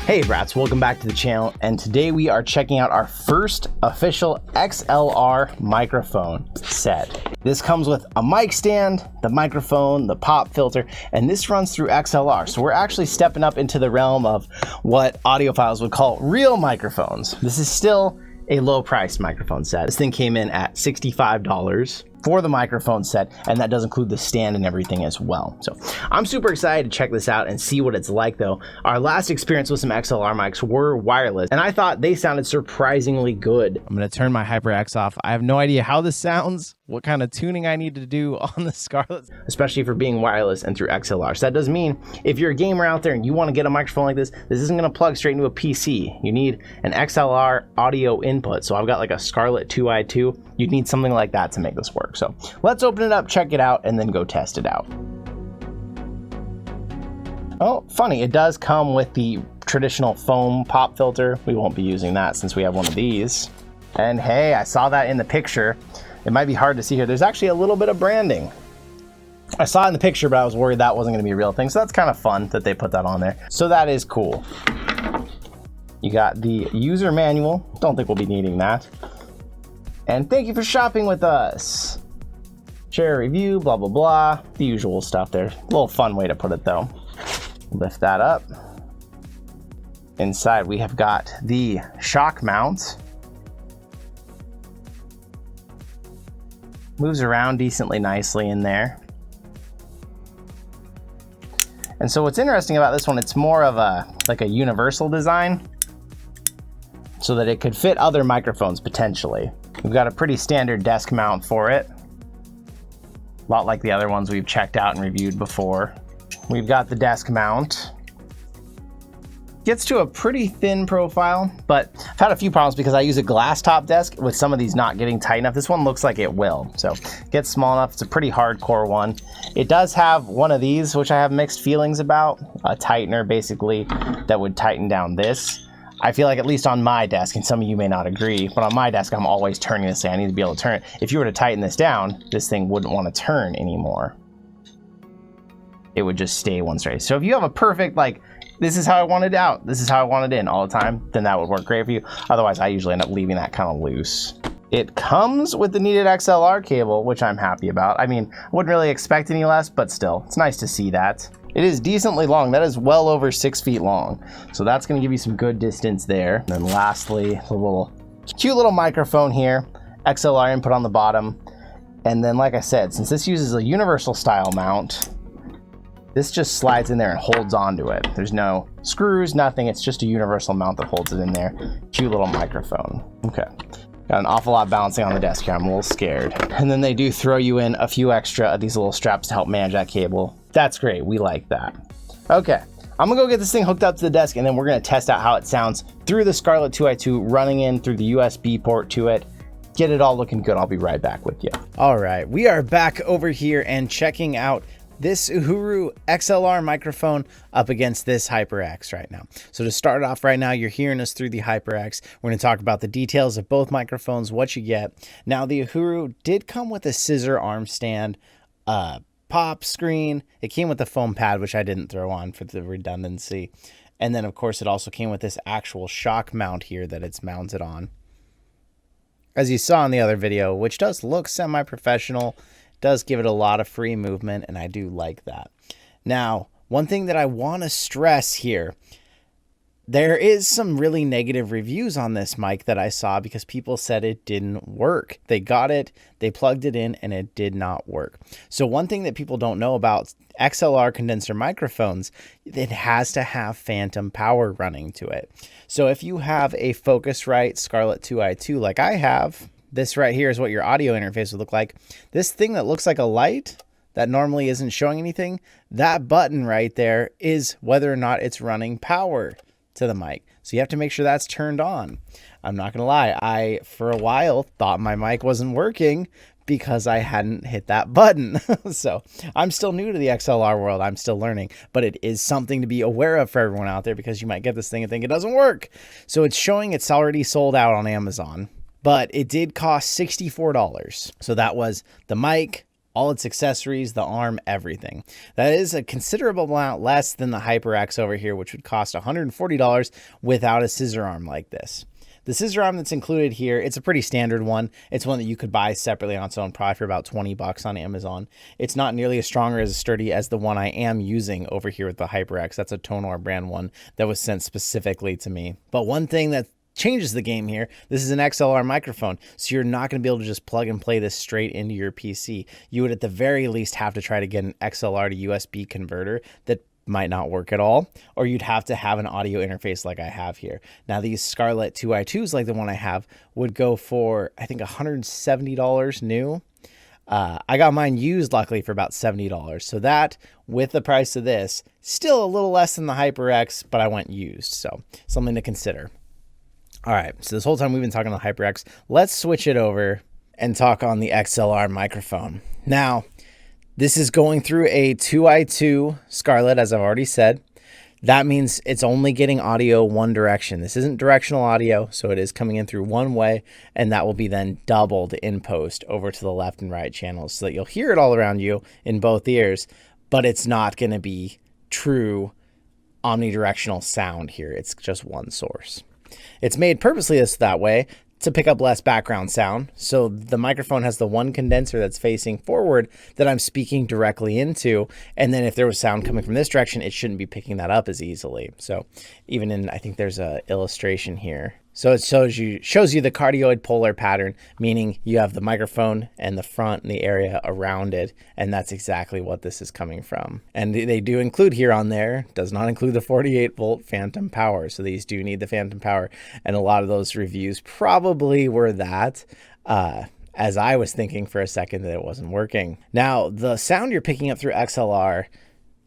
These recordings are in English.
Hey brats, welcome back to the channel, and today we are checking out our first official XLR microphone set. This comes with a mic stand, the microphone, the pop filter, and this runs through XLR. So we're actually stepping up into the realm of what audiophiles would call real microphones. This is still a low priced microphone set. This thing came in at $65 for the microphone set, and that does include the stand and everything as well. So I'm super excited to check this out and see what it's like though. Our last experience with some XLR mics were wireless, and I thought they sounded surprisingly good. I'm gonna turn my HyperX off. I have no idea how this sounds, what kind of tuning I need to do on the Scarlett, especially for being wireless and through XLR. So that does mean if you're a gamer out there and you wanna get a microphone like this isn't gonna plug straight into a PC. You need an XLR audio input. So I've got like a Scarlett 2i2. You'd need something like that to make this work. So let's open it up, check it out, and then go test it out. Oh, funny, it does come with the traditional foam pop filter. We won't be using that since we have one of these. And hey, I saw that in the picture. It might be hard to see here. There's actually a little bit of branding. I saw it in the picture, but I was worried that wasn't gonna be a real thing. So that's kind of fun that they put that on there. So that is cool. You got the user manual. Don't think we'll be needing that. And thank you for shopping with us. Share a review, blah, blah, blah. The usual stuff there. A little fun way to put it though. Lift that up. Inside we have got the shock mount. Moves around decently nicely in there. And so what's interesting about this one, it's more of like a universal design so that it could fit other microphones potentially. We've got a pretty standard desk mount for it. A lot like the other ones we've checked out and reviewed before. We've got the desk mount. Gets to a pretty thin profile, but I've had a few problems because I use a glass top desk with some of these not getting tight enough. This one looks like it will. So it gets small enough. It's a pretty hardcore one. It does have one of these, which I have mixed feelings about. A tightener basically that would tighten down this. I feel like at least on my desk, and some of you may not agree, but on my desk, I'm always turning this thing. I need to be able to turn it. If you were to tighten this down, this thing wouldn't want to turn anymore. It would just stay one straight. So if you have a perfect, like, this is how I want it out, this is how I want it in all the time, then that would work great for you. Otherwise, I usually end up leaving that kind of loose. It comes with the needed XLR cable, which I'm happy about. I mean, I wouldn't really expect any less, but still, it's nice to see that. It is decently long. That is well over 6 feet long. So that's gonna give you some good distance there. And then lastly, the little cute little microphone here, XLR input on the bottom. And then like I said, since this uses a universal style mount, this just slides in there and holds onto it. There's no screws, nothing. It's just a universal mount that holds it in there. Cute little microphone. Okay. Got an awful lot balancing on the desk here. I'm a little scared. And then they do throw you in a few extra of these little straps to help manage that cable. That's great. We like that. Okay. I'm gonna go get this thing hooked up to the desk, and then we're gonna test out how it sounds through the Scarlett 2i2, running in through the USB port to it. Get it all looking good. I'll be right back with you. All right. We are back over here and checking out this Uhuru XLR microphone up against this HyperX right now. So to start off right now, you're hearing us through the HyperX. We're gonna talk about the details of both microphones, what you get. Now the Uhuru did come with a scissor arm stand, pop screen. It came with a foam pad, which I didn't throw on for the redundancy. And then of course it also came with this actual shock mount here that it's mounted on. As you saw in the other video, which does look semi-professional, does give it a lot of free movement, and I do like that. Now, one thing that I want to stress here, there is some really negative reviews on this mic that I saw because people said it didn't work. They got it, they plugged it in, and it did not work. So one thing that people don't know about XLR condenser microphones, it has to have phantom power running to it. So if you have a Focusrite Scarlett 2i2 like I have, this right here is what your audio interface would look like. This thing that looks like a light that normally isn't showing anything, that button right there is whether or not it's running power to the mic. So you have to make sure that's turned on. I'm not gonna lie, I for a while thought my mic wasn't working because I hadn't hit that button. So I'm still new to the XLR world. I'm still learning, but it is something to be aware of for everyone out there because you might get this thing and think it doesn't work. So it's showing it's already sold out on Amazon, but it did cost $64. So that was the mic, all its accessories, the arm, everything. That is a considerable amount less than the HyperX over here, which would cost $140 without a scissor arm like this. The scissor arm that's included here, it's a pretty standard one. It's one that you could buy separately on its own, probably for about 20 bucks on Amazon. It's not nearly as strong or as sturdy as the one I am using over here with the HyperX. That's a Tonor brand one that was sent specifically to me. But one thing that changes the game here, this is an XLR microphone, so you're not going to be able to just plug and play this straight into your PC. You would at the very least have to try to get an XLR to USB converter that might not work at all, or you'd have to have an audio interface like I have here. Now these Scarlett 2i2s like the one I have would go for I think $170 new. I got mine used luckily for about $70. So that with the price of this, still a little less than the HyperX, but I went used. So something to consider. All right, so this whole time we've been talking on the HyperX. Let's switch it over and talk on the XLR microphone. Now, this is going through a 2i2 Scarlett, as I've already said. That means it's only getting audio one direction. This isn't directional audio, so it is coming in through one way, and that will be then doubled in post over to the left and right channels so that you'll hear it all around you in both ears, but it's not going to be true omnidirectional sound here. It's just one source. It's made purposely that way to pick up less background sound. So the microphone has the one condenser that's facing forward that I'm speaking directly into. And then if there was sound coming from this direction, it shouldn't be picking that up as easily. So even in, I think there's a illustration here. So it shows you the cardioid polar pattern, meaning you have the microphone and the front and the area around it. And that's exactly what this is coming from. And they do include here on there, does not include the 48 volt phantom power. So these do need the phantom power. And a lot of those reviews probably were that, as I was thinking for a second that it wasn't working. Now, the sound you're picking up through XLR,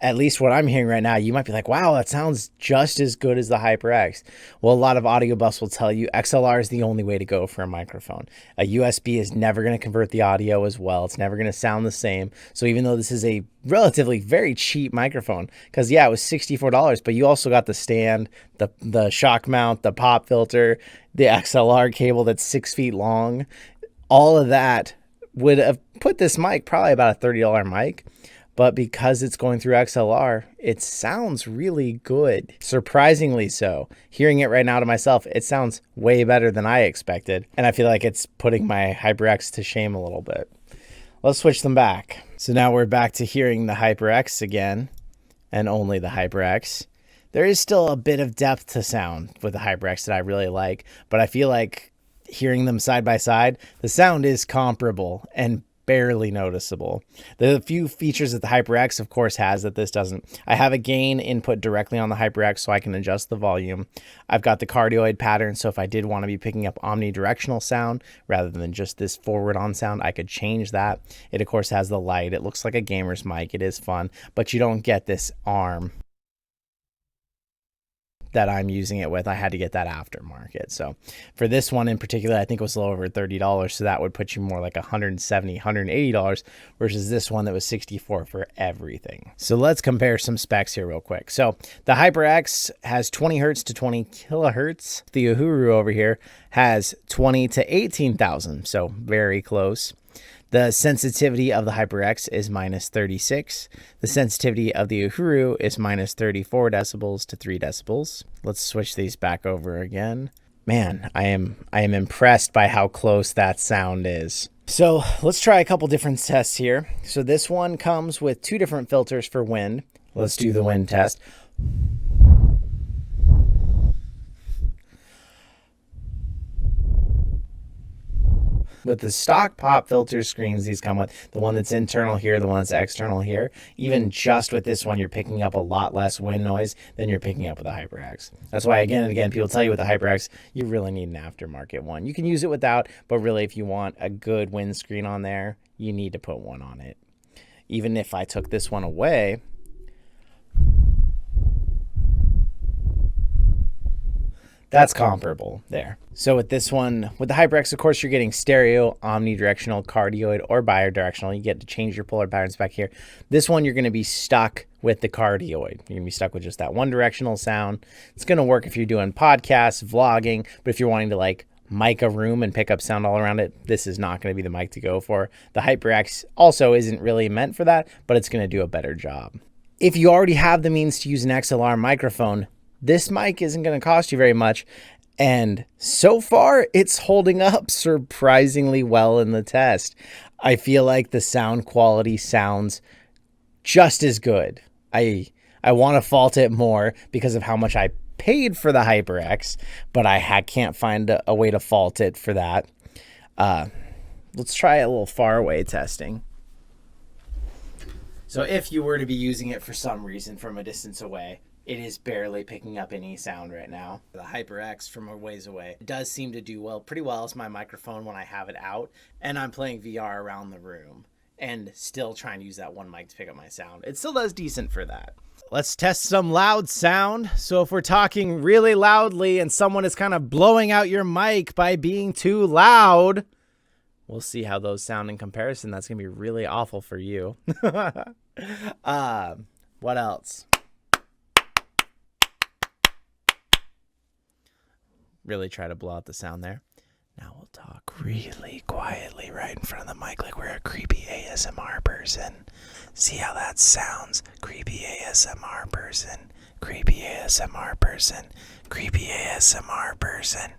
at least what I'm hearing right now, you might be like, wow, that sounds just as good as the HyperX. Well, a lot of audio buffs will tell you XLR is the only way to go for a microphone. A USB is never going to convert the audio as well. It's never going to sound the same. So even though this is a relatively very cheap microphone, because yeah, it was $64, but you also got the stand, the shock mount, the pop filter, the XLR cable that's 6 feet long. All of that would have put this mic probably about a $30 mic. But because it's going through XLR, it sounds really good. Surprisingly so. Hearing it right now to myself, it sounds way better than I expected. And I feel like it's putting my HyperX to shame a little bit. Let's switch them back. So now we're back to hearing the HyperX again, and only the HyperX. There is still a bit of depth to sound with the HyperX that I really like, but I feel like hearing them side by side, the sound is comparable and barely noticeable. The few features that the HyperX, of course, has that this doesn't. I have a gain input directly on the HyperX so I can adjust the volume. I've got the cardioid pattern, so if I did want to be picking up omnidirectional sound rather than just this forward on sound, I could change that. It, of course, has the light. It looks like a gamer's mic. It is fun, but you don't get this arm that I'm using it with. I had to get that aftermarket. So for this one in particular, I think it was a little over $30. So that would put you more like $170, $180 versus this one that was $64 for everything. So let's compare some specs here real quick. So the HyperX has 20 hertz to 20 kilohertz. The Uhuru over here has 20 to 18,000. So very close. The sensitivity of the HyperX is -36. The sensitivity of the Uhuru is -34 decibels to 3 decibels. Let's switch these back over again. Man, I am impressed by how close that sound is. So let's try a couple different tests here. So this one comes with 2 different filters for wind. Let's do the wind test. With the stock pop filter screens these come with, the one that's internal here, the one that's external here, even just with this one, you're picking up a lot less wind noise than you're picking up with the HyperX. That's why again and again, people tell you with the HyperX, you really need an aftermarket one. You can use it without, but really if you want a good windscreen on there, you need to put one on it. Even if I took this one away, that's comparable there. So with this one, with the HyperX, of course, you're getting stereo, omnidirectional, cardioid, or bidirectional. You get to change your polar patterns back here. This one, you're going to be stuck with the cardioid. You're going to be stuck with just that one directional sound. It's going to work if you're doing podcasts, vlogging, but if you're wanting to like mic a room and pick up sound all around it, this is not going to be the mic to go for. The HyperX also isn't really meant for that, but it's going to do a better job. If you already have the means to use an XLR microphone, this mic isn't going to cost you very much. And so far, it's holding up surprisingly well in the test. I feel like the sound quality sounds just as good. I want to fault it more because of how much I paid for the HyperX, but I can't find a way to fault it for that. Let's try a little far away testing. So if you were to be using it for some reason from a distance away, it is barely picking up any sound right now. The HyperX from a ways away, it does seem to do pretty well as my microphone when I have it out and I'm playing VR around the room and still trying to use that one mic to pick up my sound. It still does decent for that. Let's test some loud sound. So if we're talking really loudly and someone is kind of blowing out your mic by being too loud, we'll see how those sound in comparison. That's gonna be really awful for you. What else? Really try to blow out the sound there. Now we'll talk really quietly right in front of the mic like we're a creepy ASMR person. See how that sounds? Creepy ASMR person. Creepy ASMR person. Creepy ASMR person.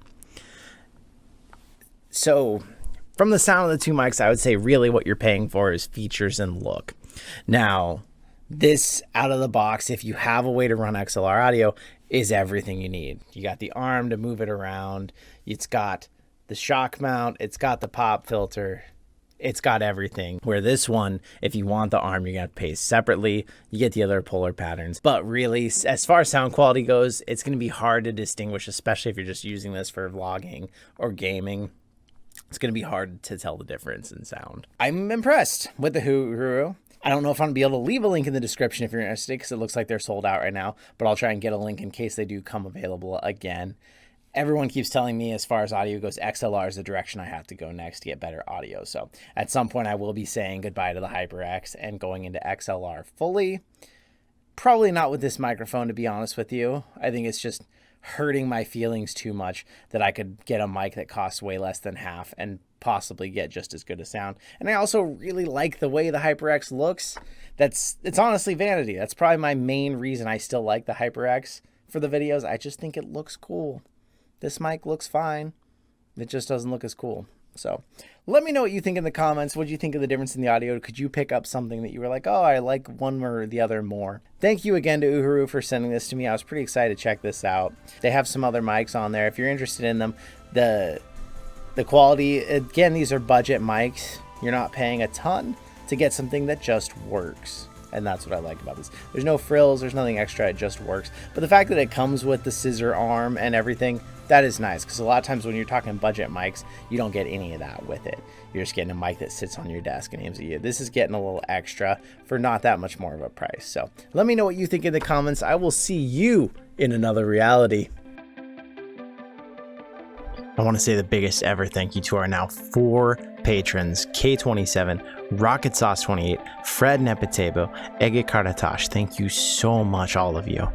So, from the sound of the two mics, I would say really what you're paying for is features and look. Now, this out of the box, if you have a way to run XLR audio, is everything you need. You got the arm to move it around. It's got the shock mount. It's got the pop filter. It's got everything. Where this one, if you want the arm, you're going to pay separately. You get the other polar patterns. But really, as far as sound quality goes, it's going to be hard to distinguish, especially if you're just using this for vlogging or gaming. It's going to be hard to tell the difference in sound. I'm impressed with the Uhuru. I don't know if I'm going to be able to leave a link in the description if you're interested, because it looks like they're sold out right now, but I'll try and get a link in case they do come available again. Everyone keeps telling me as far as audio goes, XLR is the direction I have to go next to get better audio. So at some point I will be saying goodbye to the HyperX and going into XLR fully. Probably not with this microphone, to be honest with you. I think it's just hurting my feelings too much that I could get a mic that costs way less than half and possibly get just as good a sound. And I also really like the way the HyperX looks. It's honestly vanity. That's probably my main reason I still like the HyperX for the videos. I just think it looks cool. This mic looks fine. It just doesn't look as cool. So let me know what you think in the comments. What do you think of the difference in the audio? Could you pick up something that you were like, oh, I like one or the other more? Thank you again to Uhuru for sending this to me. I was pretty excited to check this out. They have some other mics on there. If you're interested in them, the quality, again, these are budget mics. You're not paying a ton to get something that just works. And that's what I like about this. There's no frills, there's nothing extra, it just works. But the fact that it comes with the scissor arm and everything, that is nice, because a lot of times when you're talking budget mics, you don't get any of that with it. You're just getting a mic that sits on your desk and aims at you. This is getting a little extra for not that much more of a price. So let me know what you think in the comments. I will see you in another reality. I want to say the biggest ever thank you to our now 4 patrons: K27, Rocket Sauce 28, Fred Nepetebo, Ege Karatash. Thank you so much, all of you.